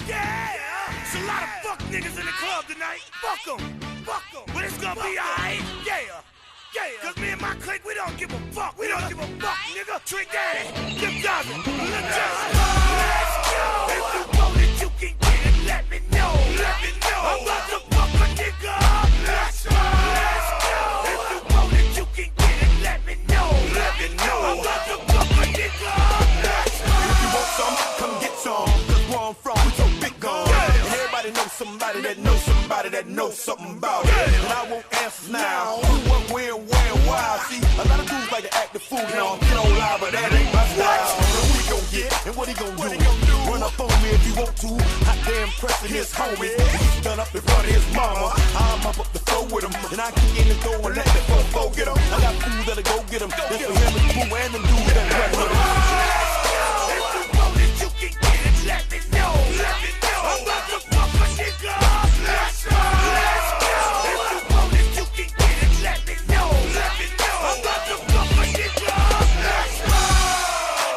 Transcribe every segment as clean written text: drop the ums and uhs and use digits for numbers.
Yeah. It's a lot of fuck niggas in the club tonight. Fuck them. But it's gonna be alright. Yeah. Cause me and my clique, we don't give a fuck. We don't give a fuck, nigga. Trick Daddy, Dip Dozen, Lil Jon. Let's go. If you want it, you can get it. Let me know. I'm about to fuck a nigga. Let's go. If you want it, you can get it. Let me know. I'm about to fuck a nigga. Let's go. If you want some, come get some. Cause where I'm from, we so big gun. And everybody knows somebody that knows somebody that knows something about it. And I won't answer now. Who, what, where, why? See, a lot of dudes like to act the fool now. Get on live, but that ain't my style. So who he gon' get and what he gon' do? Run up on me if you want to. Hot damn pressing his homie. He's done up in front of his mama. I'm up the floor with him. And I can get in the door and let the fofo get him. I got fools that'll go get him. That's for him and the boo and them dudes that run with him. If you want it, you can get it. Let me know. I'm about to fuck a nigga. Let's go. If you want it, you can get it. Let me know. I'm about to fuck a nigga. Let's go.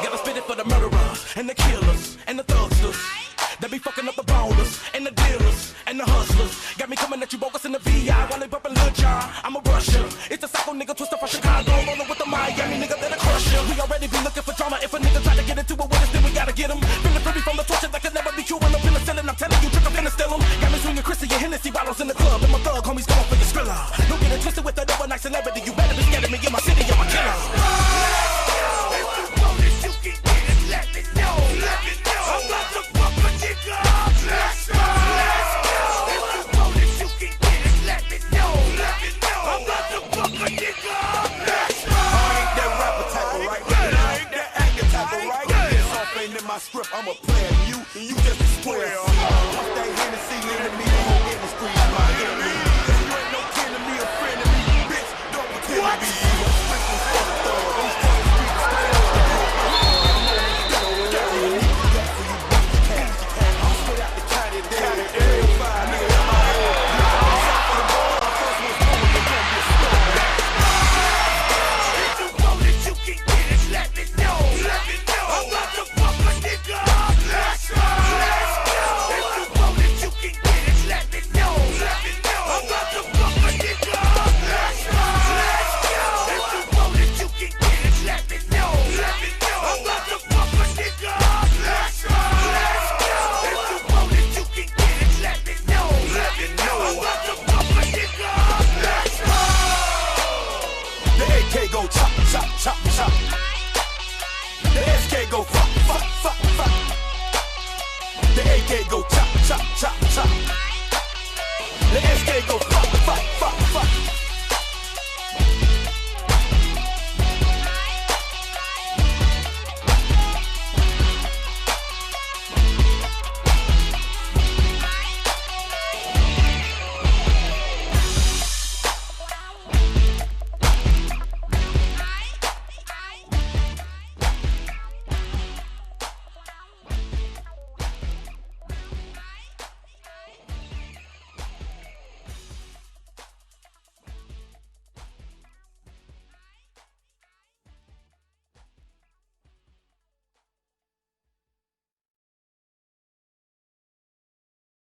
Gotta spit it for the murderers and the killers and the thugsters that be fucking up the ballers and the dealers and the hustlers. Got me coming at you bogus in the VI while they bumping Lil Jon. I'm a Russia. It's a psycho nigga twister from Chicago, rolling with the Miami nigga that'll crush ya. We already be looking for drama. If a nigga try to get into it with us, then we gotta get him. Feeling free from the torture that can never be true. When I'm penicillin, I'm telling you, trick, I'm finna steal him. Got me swinging Chrissy and Hennessy bottles in the club, and my thug homies going for the Skrilla. Don't get it twisted with that overnight celebrity. You better be scared of me in my city, I'm a killer. If you want it, you can get it. Let me know. I'm about to fuck a nigga. Let's go. If you want it, you can get it. Let me know. I'm about to fuck a nigga. Let's go. I ain't that rapper type of right. And I ain't that actor type of right. This off ain't in my script. I'm a player. And you just a square. Off that Hennessy in me, you gon' get in the streets, my enemy. You ain't no kin to me, a friend to me, bitch. Don't pretend to be. I'm strictly for the thug.